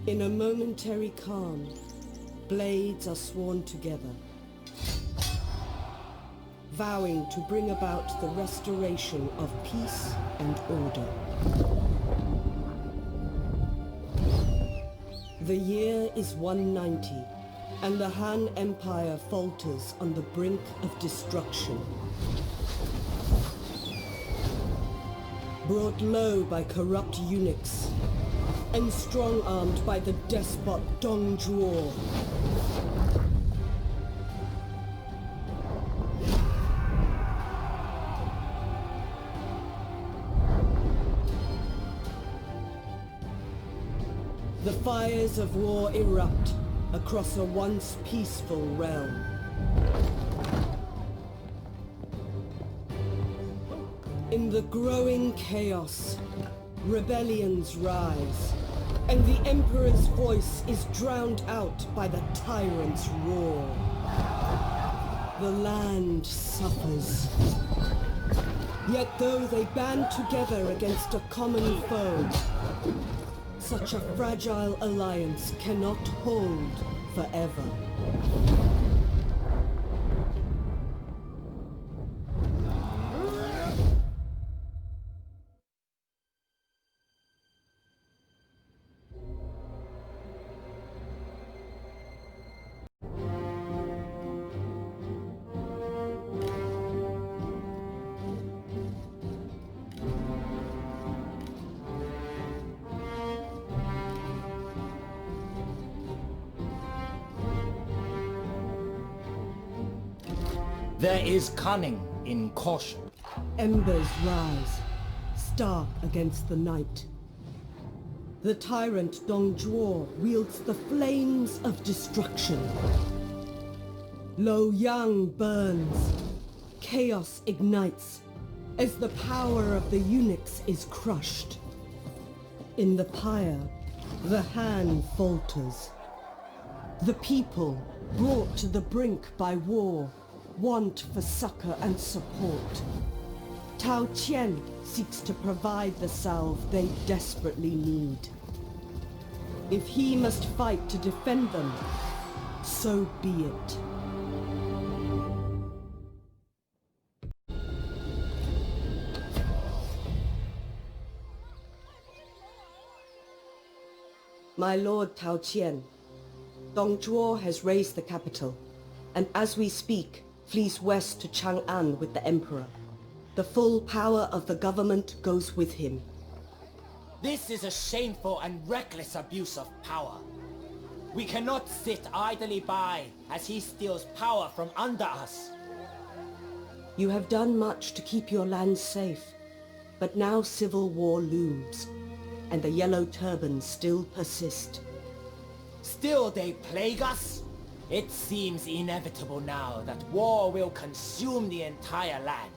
In a momentary calm, blades are sworn together, vowing to bring about the restoration of peace and order. The year is 190, and the Han Empire falters on the brink of destruction. Brought low by corrupt eunuchs, and strong-armed by the despot Dong Zhuo. The fires of war erupt across a once peaceful realm. In the growing chaos, rebellions rise, and the Emperor's voice is drowned out by the tyrant's roar. The land suffers. Yet though they band together against a common foe, such a fragile alliance cannot hold forever. There is cunning in caution. Embers rise, stark against the night. The tyrant Dong Zhuo wields the flames of destruction. Lo Yang burns. Chaos ignites as the power of the eunuchs is crushed. In the pyre, the Han falters. The people, brought to the brink by war, want for succor and support. Tao Qian seeks to provide the salve they desperately need. If he must fight to defend them, so be it. My lord Tao Qian, Dong Zhuo has raised the capital, and as we speak, flees west to Chang'an with the Emperor. The full power of the government goes with him. This is a shameful and reckless abuse of power. We cannot sit idly by as he steals power from under us. You have done much to keep your land safe, but now civil war looms, and the yellow turbans still persist. Still they plague us? It seems inevitable now that war will consume the entire land.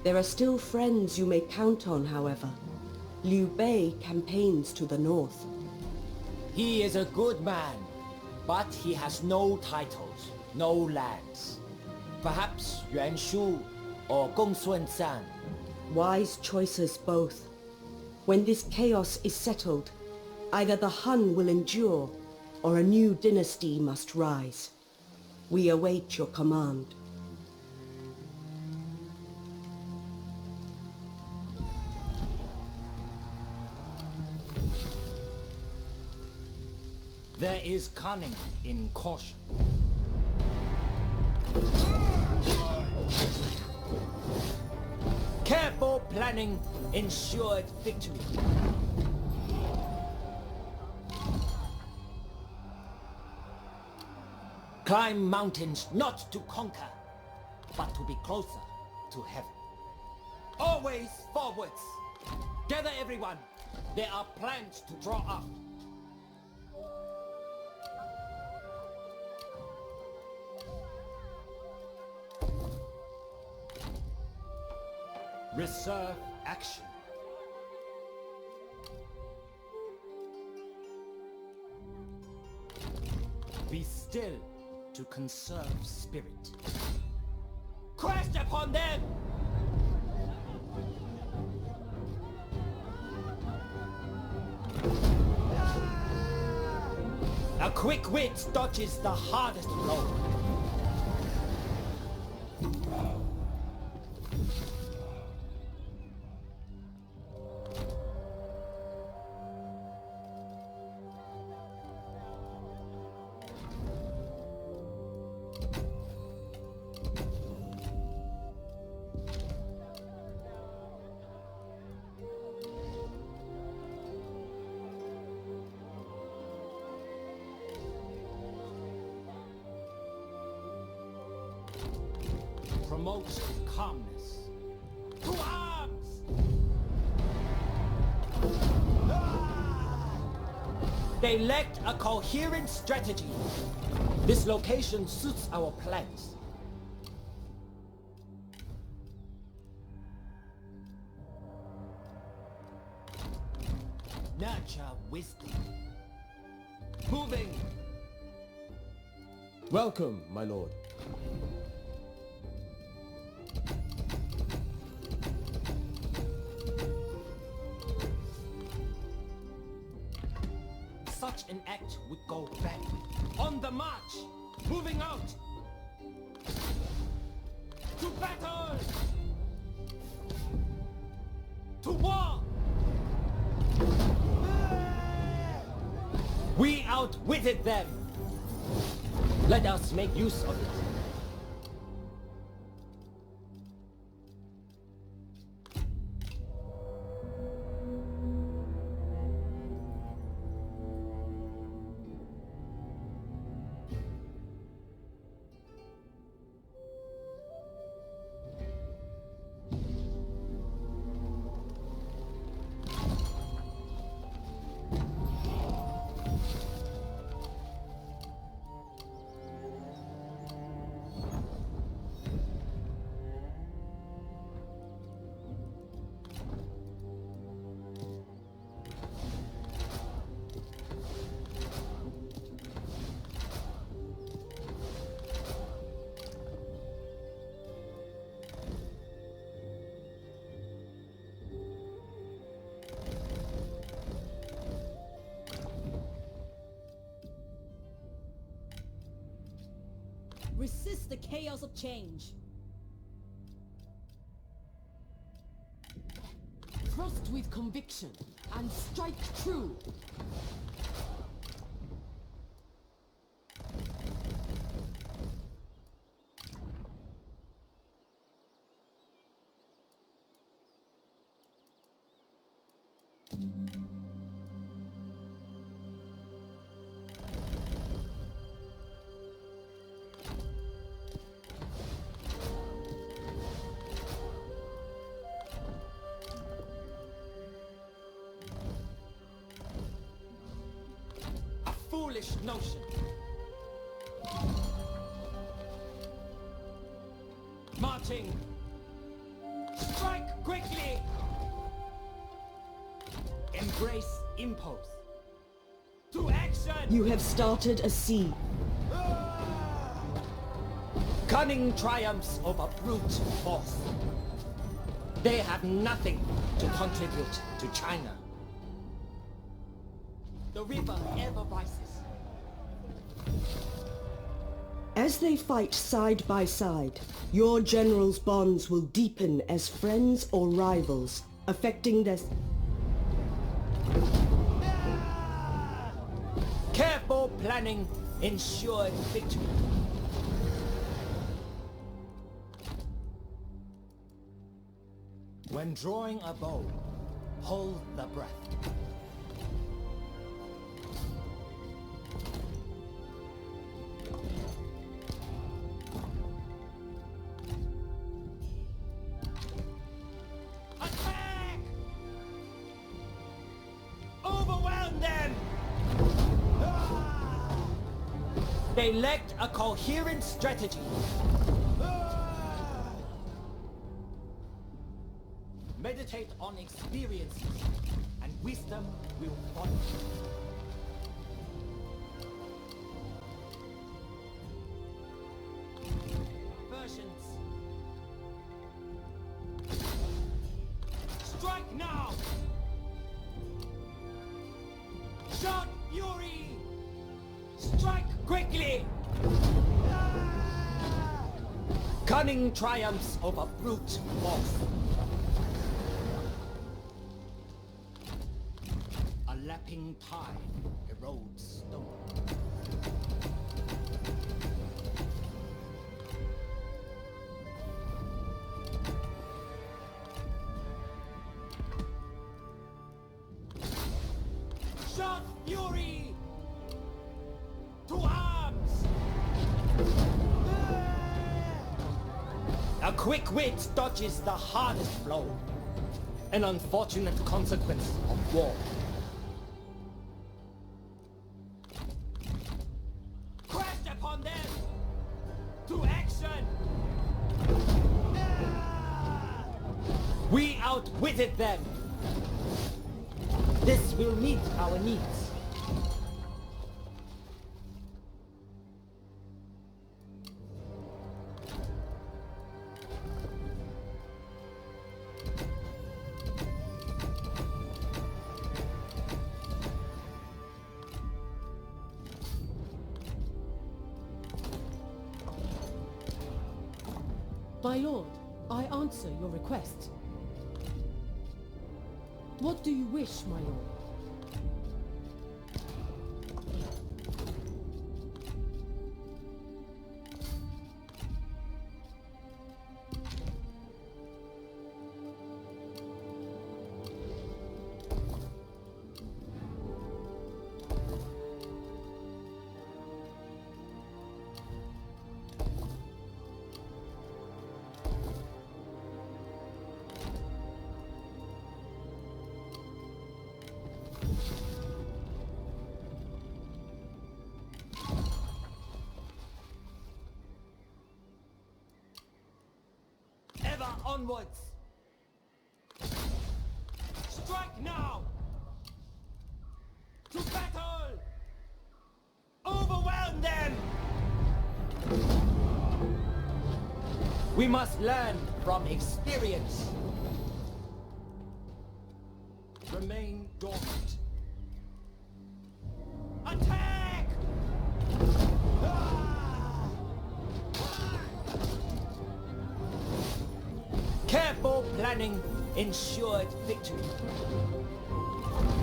There are still friends you may count on, however. Liu Bei campaigns to the north. He is a good man, but he has no titles, no lands. Perhaps Yuan Shu or Gong Sun San. Wise choices both. When this chaos is settled, either the Han will endure, or a new dynasty must rise. We await your command. There is cunning in caution. Careful planning ensured victory. Climb mountains not to conquer, but to be closer to heaven. Always forwards! Gather everyone! There are plans to draw up. Reserve action. Be still to conserve spirit. Crash upon them! A quick wit dodges the hardest blow. Promotes calmness. To arms! They lacked a coherent strategy. This location suits our plans. Nurture wisdom. Moving! Welcome, my lord. Such an act would go badly. On the march! Moving out! To battle! To war! We outwitted them! Let us make use of it. Resist the chaos of change. Thrust with conviction and strike true. Foolish notion. Marching. Strike quickly. Embrace impulse. To action. You have started a siege. Cunning triumphs over brute force. They have nothing to contribute to China. The river ever rises. As they fight side by side, your generals' bonds will deepen as friends or rivals, affecting their... Careful planning ensured victory. When drawing a bow, hold the breath. Attack! Overwhelm them! They lacked a coherent strategy. Meditate on experiences, and wisdom will follow. Versions. Strike now! Shout fury! Cunning triumphs over brute force. A lapping tide erodes stone. Shot fury! To arms! A quick wit dodges the hardest blow. An unfortunate consequence of war. Crashed upon them! To action! We outwitted them! This will meet our needs. My lord, I answer your request. What do you wish, my lord? Ever onwards! Strike now! To battle! Overwhelm them! We must learn from experience. Remain dormant. Attack! Careful planning ensured victory.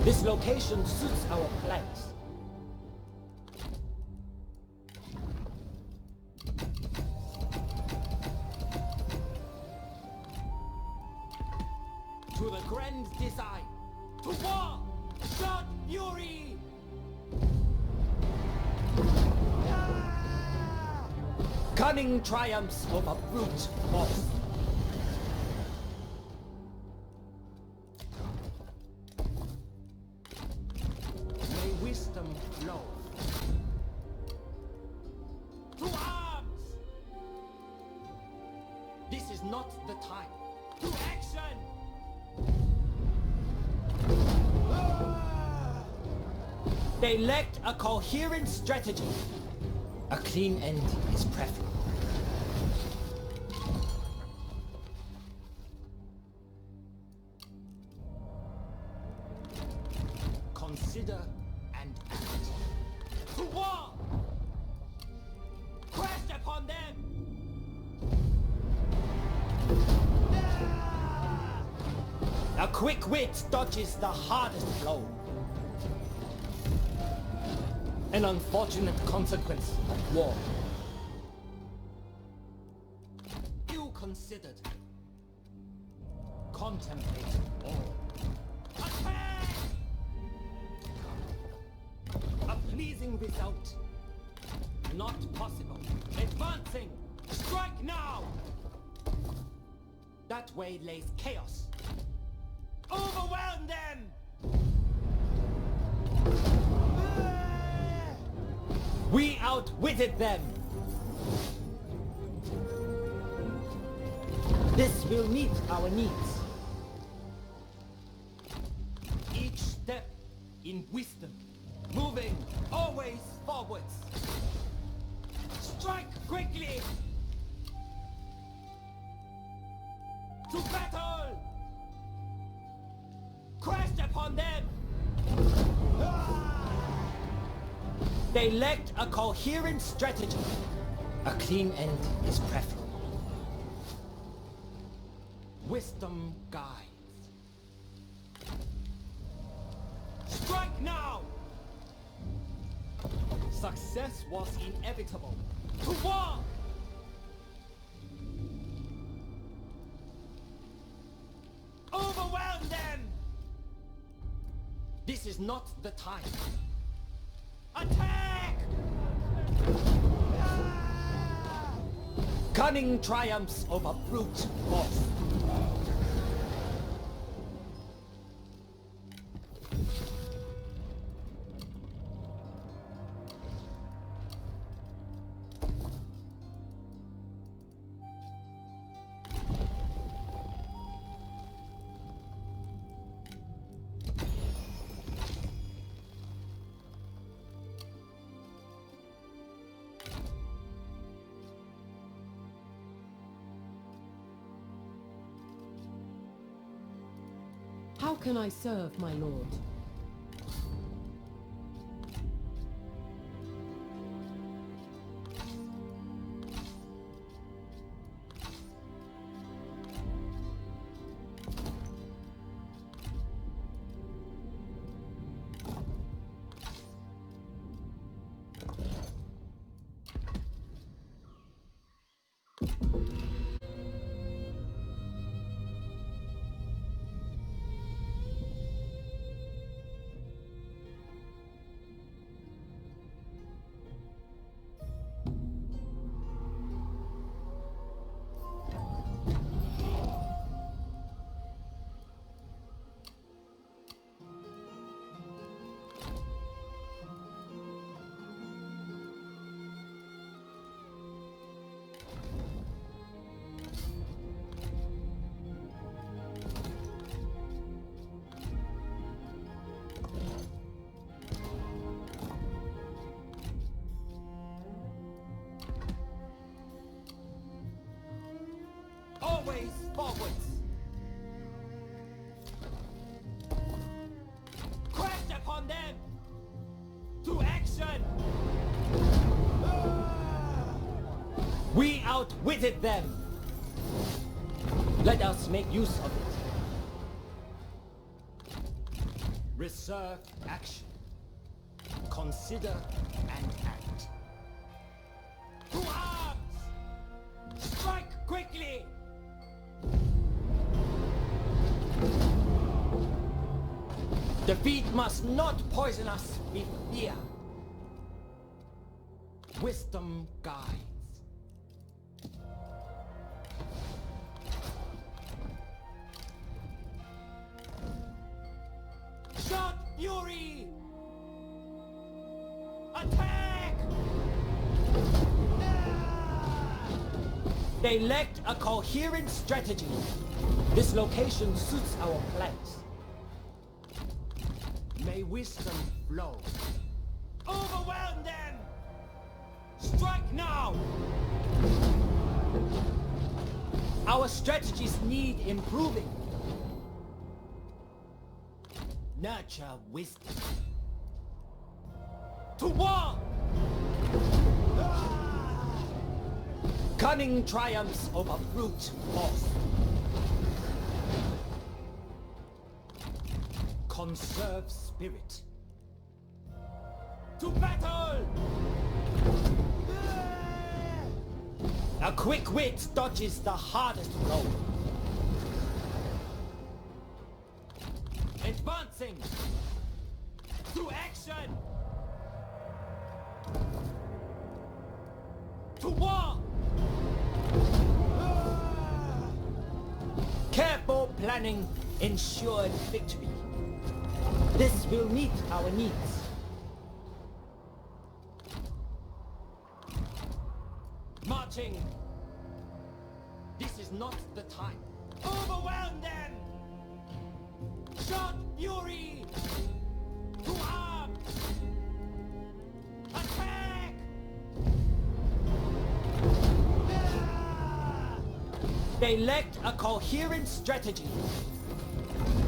This location suits our plans. To the grand design. To war! Shot fury! Cunning triumphs over brute force. Wisdom flow. To arms! This is not the time. To action! They lacked a coherent strategy. A clean end is preferable. Consider and act. To war! Crashed upon them! A quick wit dodges the hardest blow. An unfortunate consequence of war. You considered. Contemplate all. Attack! A pleasing result. Not possible. Advancing! Strike now! That way lays chaos. Overwhelm them! We outwitted them! This will meet our needs. Each step in wisdom. Moving always forwards. Strike quickly! To battle! Crashed upon them! They lacked a coherent strategy. A clean end is preferable. Wisdom guides. Strike now! Success was inevitable. To war! Overwhelm them! This is not the time. Attack! Cunning triumphs over brute force. How can I serve, my lord? Always forwards! Crash upon them! To action! We outwitted them! Let us make use of it. Reserve action. Consider and act. To arms! Strike quickly! Defeat must not poison us with fear. Wisdom guides. Shot fury! Attack! They lacked a coherent strategy. This location suits our plans. May wisdom flow. Overwhelm them! Strike now! Our strategies need improving. Nurture wisdom. To war! Cunning triumphs over brute force. Conserve spirit. To battle! A quick wit dodges the hardest blow. Advancing! To action! To war! Careful planning ensured victory. This will meet our needs. Marching! This is not the time. Overwhelm them! Shot fury! To arms! Attack! They lacked a coherent strategy.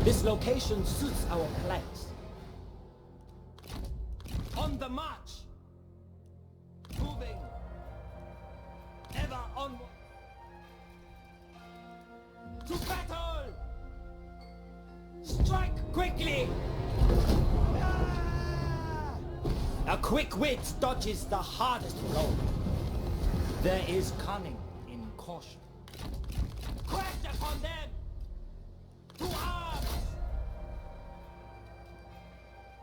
This location suits our plans. On the march! Moving! Ever onward! To battle! quickly! A quick wit dodges the hardest blow. There is cunning in caution. Crash upon them! To arms!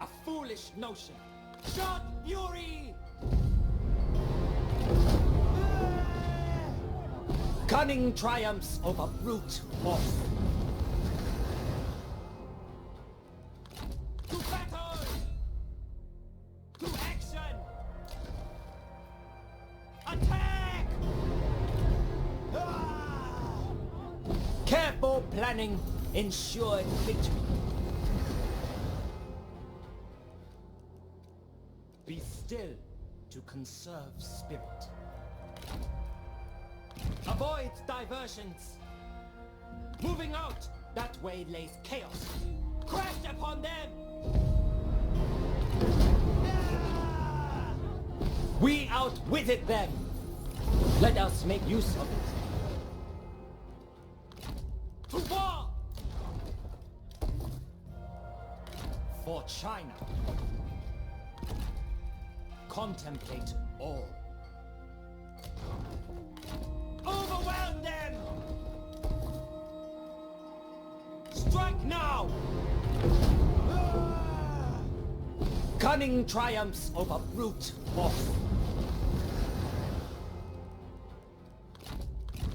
A foolish notion. Shot fury! Cunning triumphs over brute force. To battle! To action! Attack! Careful planning ensured victory. Be still to conserve spirit. Avoid diversions. Moving out, that way lays chaos. Crash upon them! We outwitted them. Let us make use of it. To war! For China. Contemplate all. Overwhelm them! Strike now! Cunning triumphs over brute force.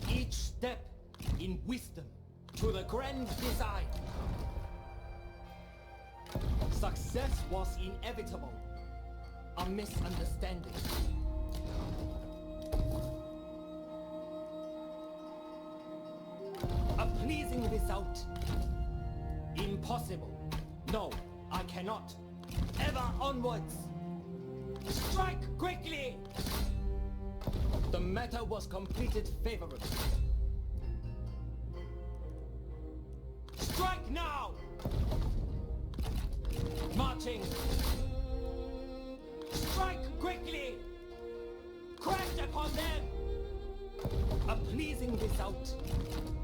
Each step in wisdom to the grand design. Success was inevitable. A misunderstanding. A pleasing result. Impossible. No, I cannot. Ever onwards. Strike quickly! The matter was completed favorably. Strike now! Marching. Strike quickly! Crash upon them! A pleasing result.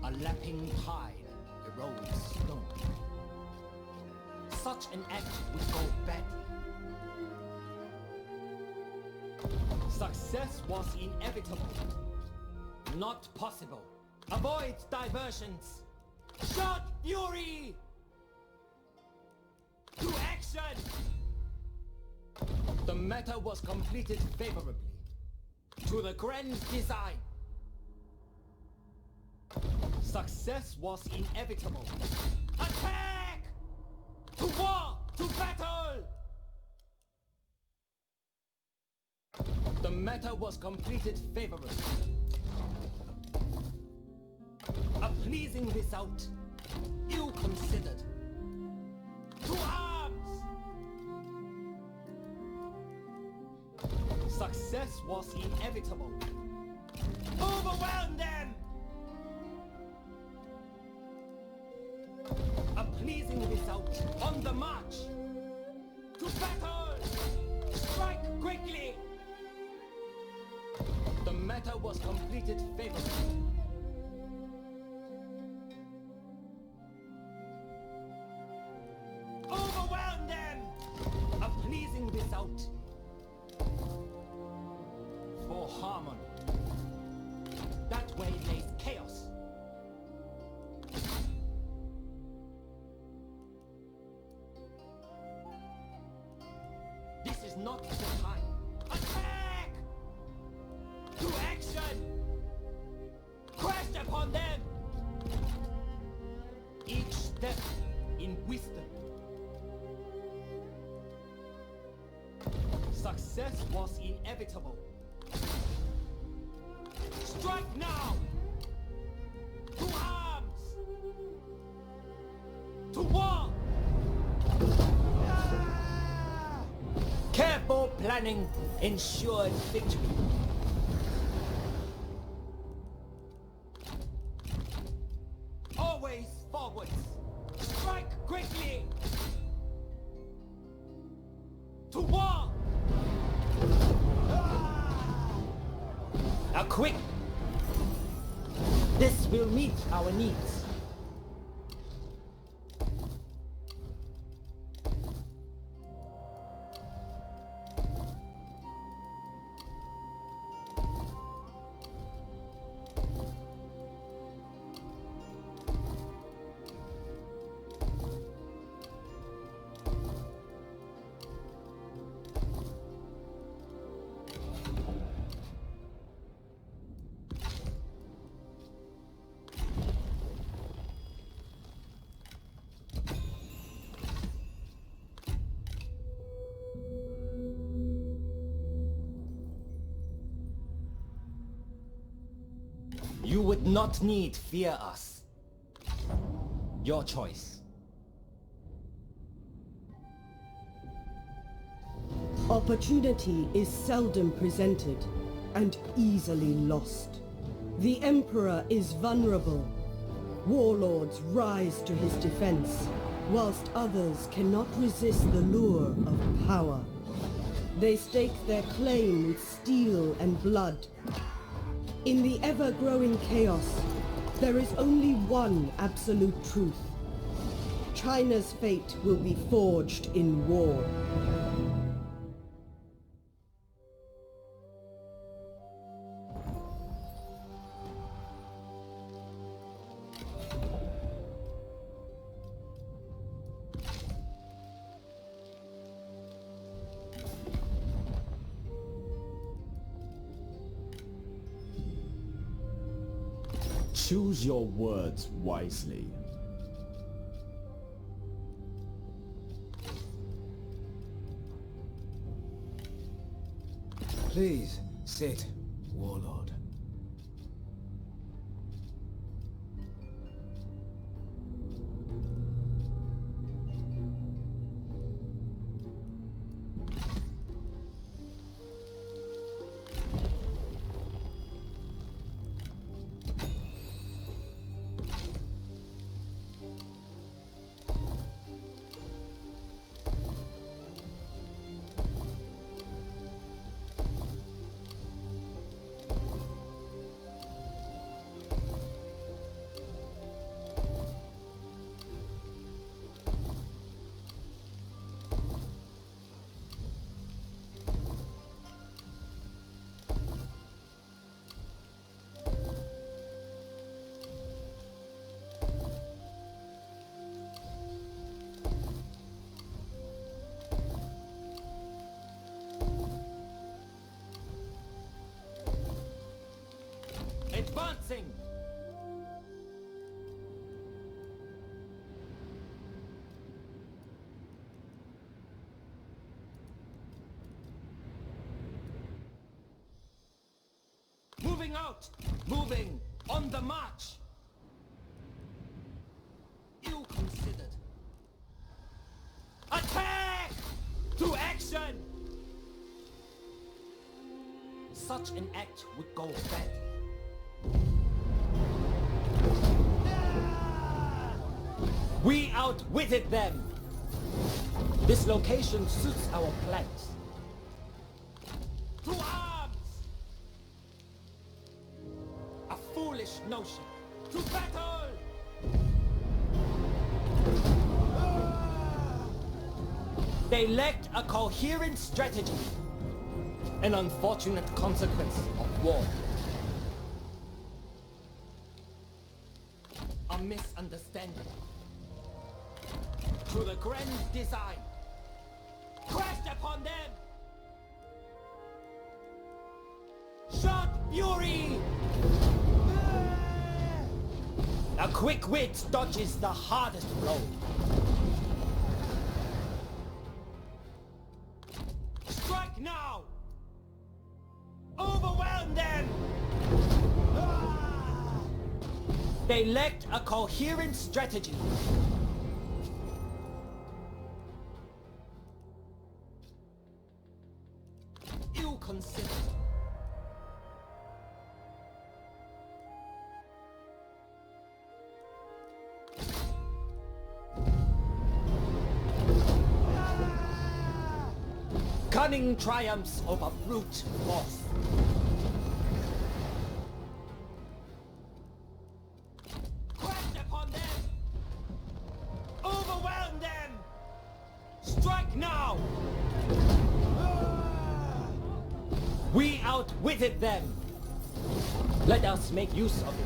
A lapping tide erodes stone. Such an act would go badly. Success was inevitable. Not possible. Avoid diversions. Shot fury! To action! The matter was completed favorably. To the grand design. Success was inevitable. Attack! To war! To battle! The matter was completed favorably. A pleasing result. Ill considered. To arms! Success was inevitable. Overwhelm them! A pleasing result. On the march! To battle! Strike quickly! The matter was completed favorably. Overwhelm them! A pleasing result. For harmony. That way lays chaos. This is not the time. Attack! To action! Crash upon them! Each step in wisdom. Success was inevitable. Strike now! To arms! To war! Careful planning ensured victory. Always forwards. Strike quickly. To war! A quick! This will meet our needs. You would not need fear us. Your choice. Opportunity is seldom presented and easily lost. The Emperor is vulnerable. Warlords rise to his defense, whilst others cannot resist the lure of power. They stake their claim with steel and blood. In the ever-growing chaos, there is only one absolute truth. China's fate will be forged in war. Choose your words wisely. Please, sit, Warlord. Advancing! Moving out! Moving! On the march! Ill considered. Attack! To action! Such an act would go bad. We outwitted them! This location suits our plans. To arms! A foolish notion. To battle! They lacked a coherent strategy. An unfortunate consequence of war. A misunderstanding. To the grand design. Crashed upon them! Shot fury! A quick wit dodges the hardest blow. Strike now! Overwhelm them! They lacked a coherent strategy. Ill considered. Cunning triumphs over brute force. Crash upon them! Overwhelm them! Strike now! We outwitted them! Let us make use of it.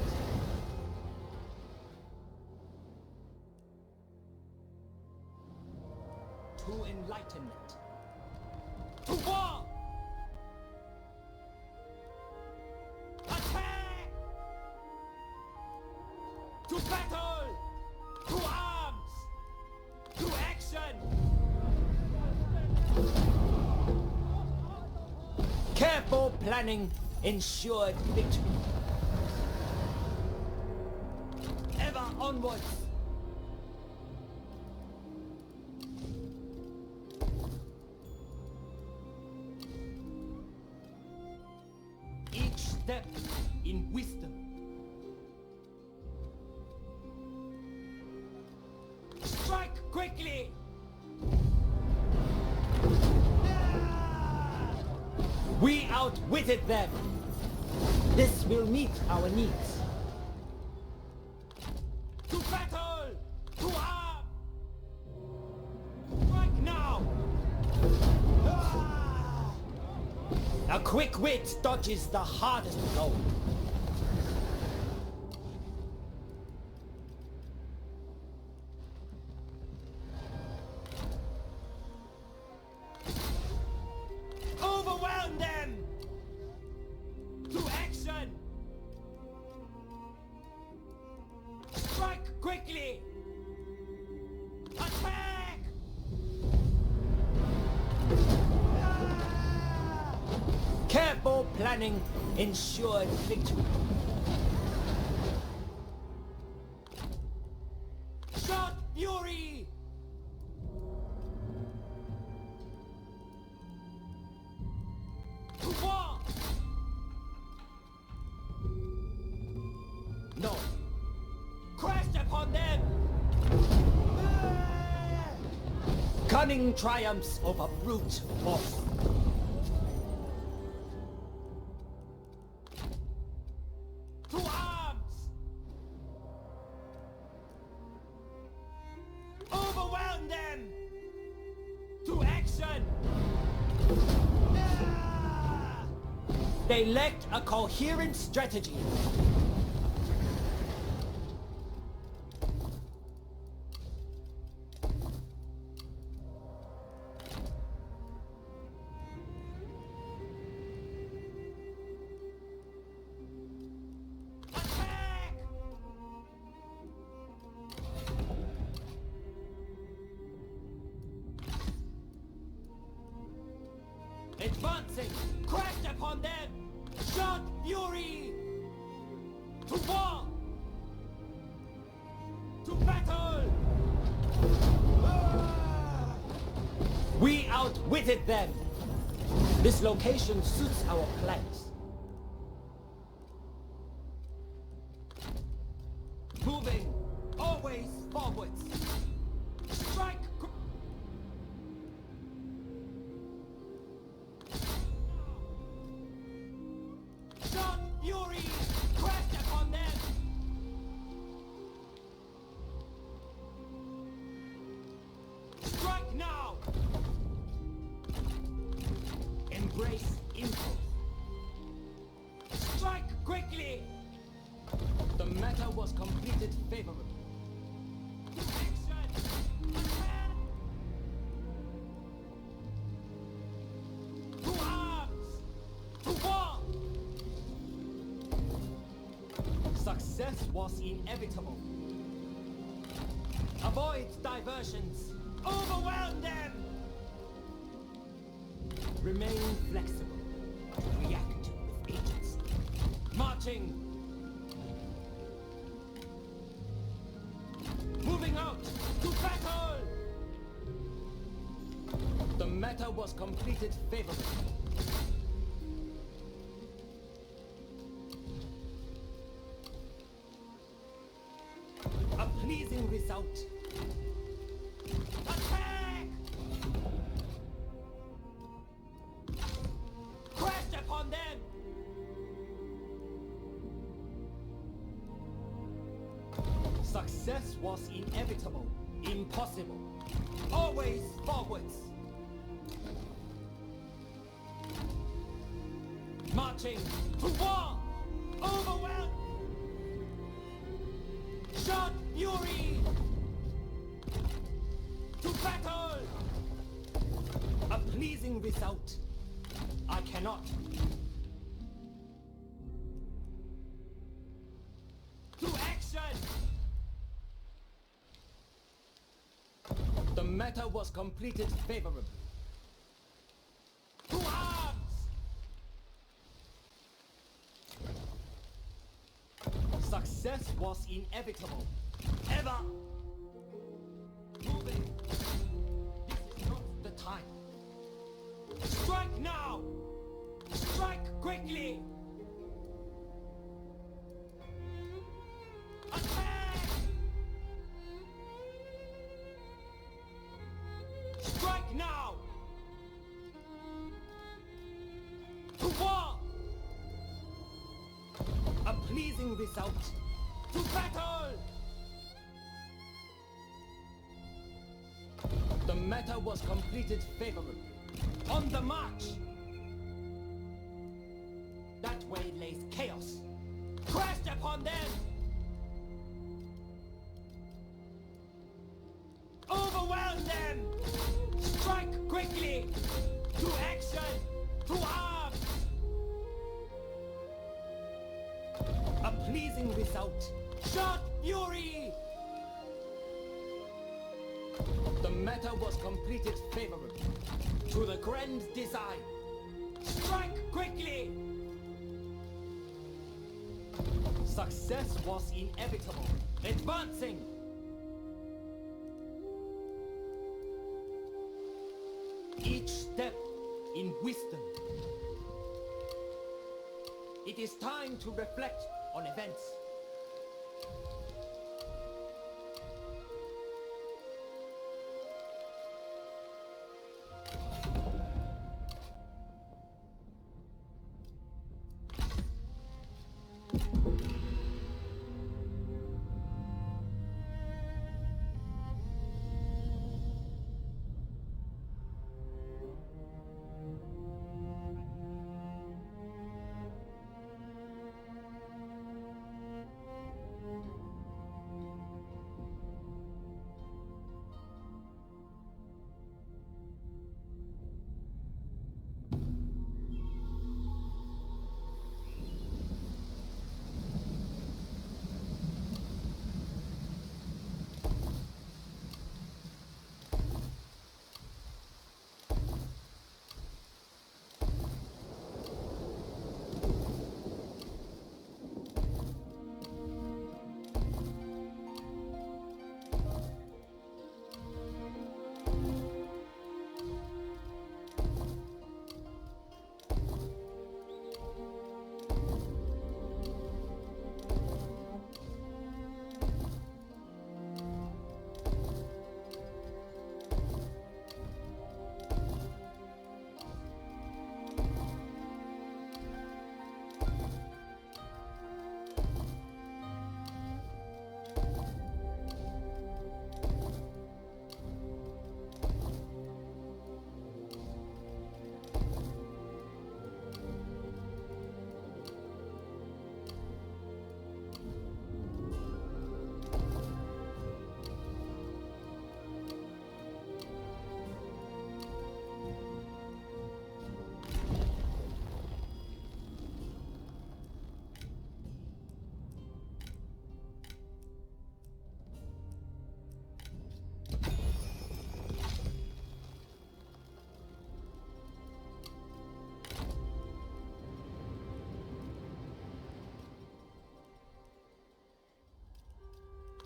To enlightenment. To war! Attack! To battle! To arms! To action! Careful planning ensured victory. onwards! Each step in wisdom. Strike quickly! We outwitted them! This will meet our needs. To battle! To arm! Strike now! A quick wit dodges the hardest blow. Overwhelm them! To action! Strike quickly! Attack! Careful planning ensured victory. Shot fury! To war! No. Crashed upon them! Cunning triumphs over brute force. To arms! Overwhelm them! To action! They lacked a coherent strategy. Attack! Advancing! Crashed upon them! Shot fury! To war! To battle! We outwitted them! This location suits our plans. Moving! Always forwards! Strike! Shot fury! Crashed upon them! Strike now! Embrace impulse. Strike quickly! The matter was completed favorably. To action! Attack! To arms! To war! Success was inevitable. Avoid diversions. Overwhelm them! Remain flexible. React with agency. Marching! Moving out! To battle! The matter was completed favorably. A pleasing result. Attack! Crashed upon them! Success was inevitable, impossible. Always forwards. Marching to war! Overwhelm! Shot fury! To battle! A pleasing result. I cannot. To action! The matter was completed favorably. To arms! Success was inevitable. ever moving. This is not the time. Strike now! Strike quickly! Attack! Strike now! To war! A pleasing result. To battle! The matter was completed favorably. On the march! That way lays chaos. Crashed upon them! Overwhelm them! Strike quickly! To action! To arms! A pleasing result. Shot fury! The matter was completed favorably. To the grand design. Strike quickly! Success was inevitable. Advancing! Each step in wisdom. It is time to reflect on events.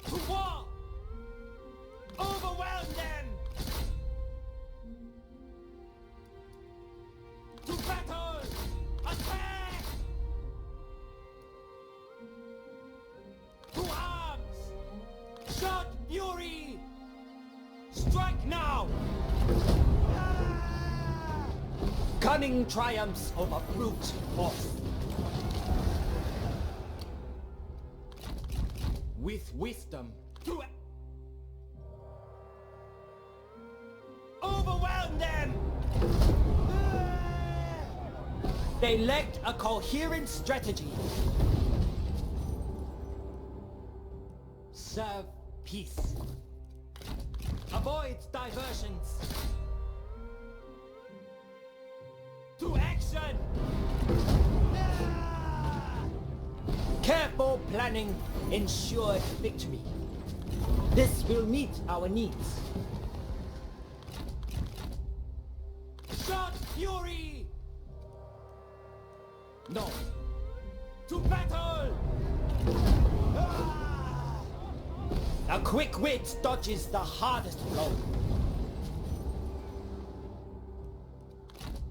To war! Overwhelm them! To battle! Attack! To arms! Shot fury! Strike now! Cunning triumphs over brute force. With wisdom to overwhelm them! They lacked a coherent strategy. Serve peace. Avoid diversions. To action! Careful planning ensures victory. This will meet our needs. Shot fury! No. To battle! A quick wit dodges the hardest blow.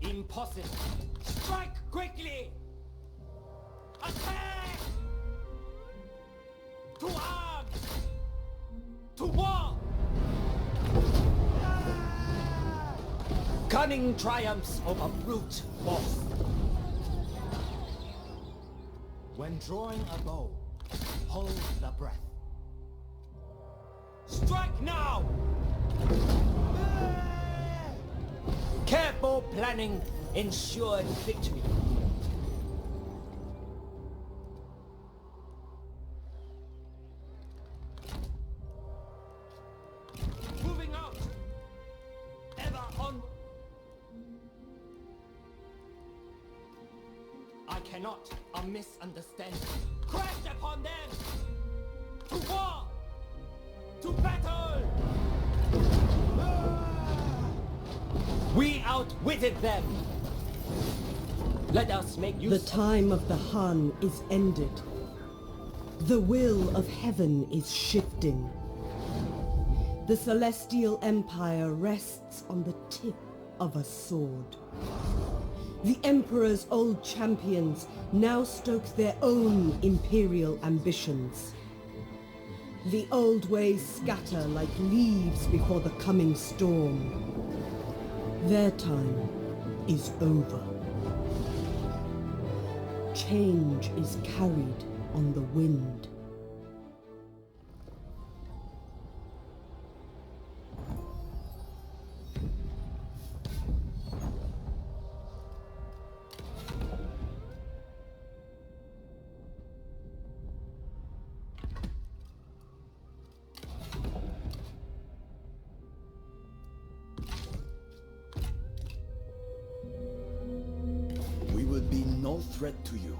Impossible. Strike quickly! Attack! To arms! To war! Cunning triumphs over brute force. When drawing a bow, hold the breath. Strike now! Careful planning ensured victory. Moving out! Ever on! I cannot a misunderstanding. Crash upon them! To war! To battle! We outwitted them! Let us make use The time of the Han is ended. The will of heaven is shifting. The celestial empire rests on the tip of a sword. The Emperor's old champions now stoke their own imperial ambitions. The old ways scatter like leaves before the coming storm. Their time is over. Change is carried on the wind. We will be no threat to you.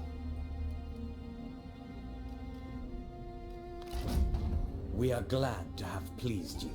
We are glad to have pleased you.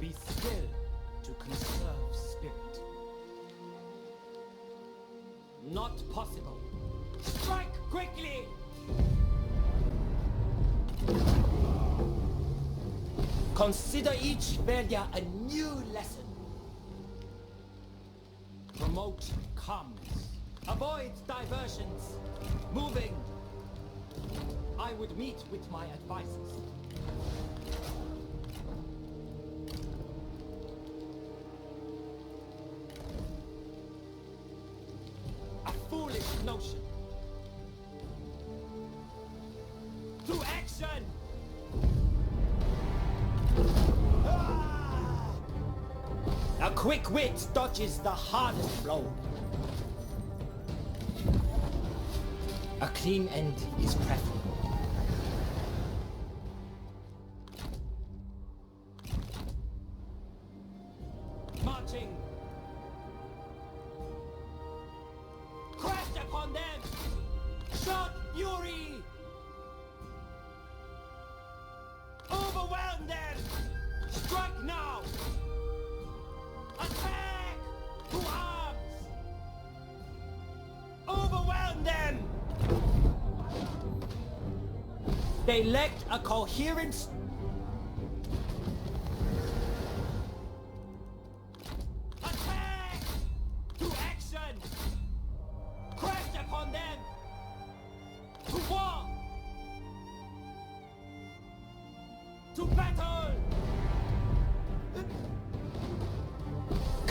Be still to conserve spirit. Not possible. Strike quickly! Consider each failure a new lesson. Promote calmness. Avoid diversions. Moving. I would meet with my advisors. A foolish notion. To action! A quick wit dodges the hardest blow. A clean end is preferable. Marching! Crash upon them! Shot fury! Overwhelm them! Strike now! Attack! To arms! Overwhelm them! They lacked a coherent... Attack! To action!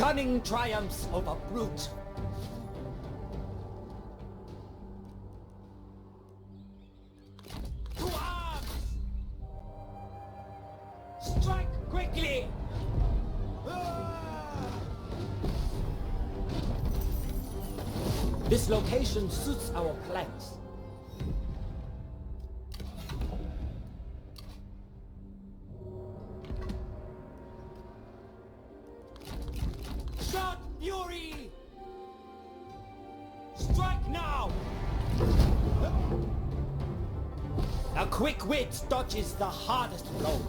Cunning triumphs over brute. To arms! Strike quickly! This location suits our plans. Shout fury! Strike now! A quick wit dodges the hardest blow.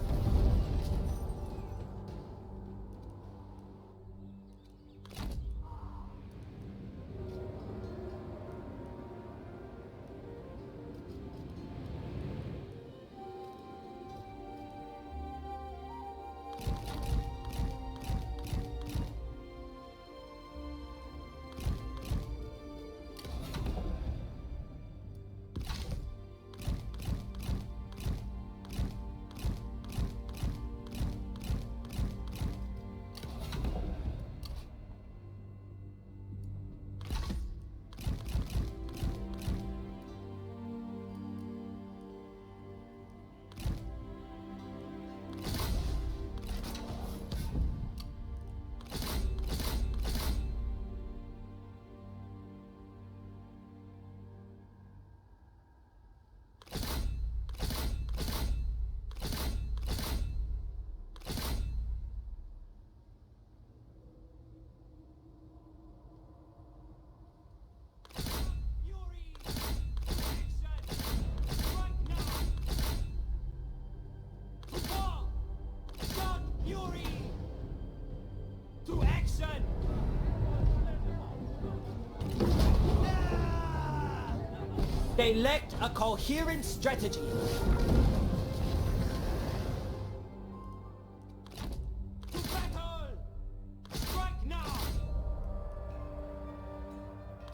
They lacked a coherent strategy. To battle! Strike now!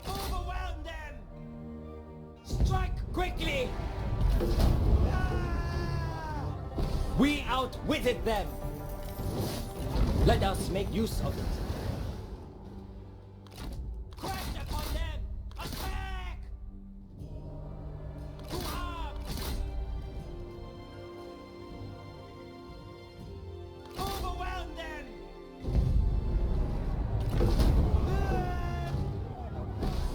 Overwhelm them! Strike quickly! We outwitted them! Let us make use of it.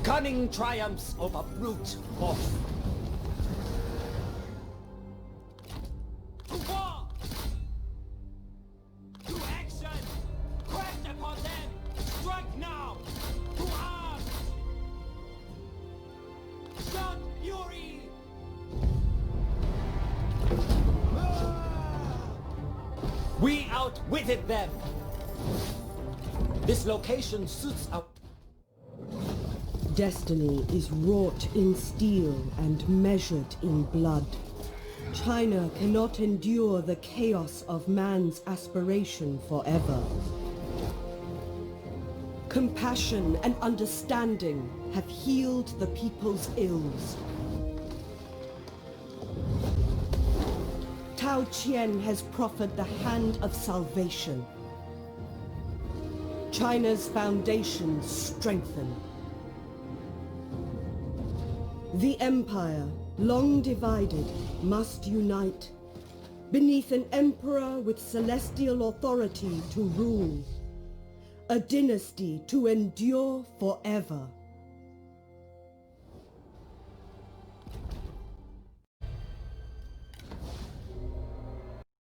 Cunning triumphs over brute force. To war! To action! Crash upon them! Strike now! To arms! Shout fury! We outwitted them! This location suits our... Destiny is wrought in steel and measured in blood. China cannot endure the chaos of man's aspiration forever. Compassion and understanding have healed the people's ills. Tao Qian has proffered the hand of salvation. China's foundations strengthen. The Empire, long divided, must unite beneath an emperor with celestial authority to rule, a dynasty to endure forever.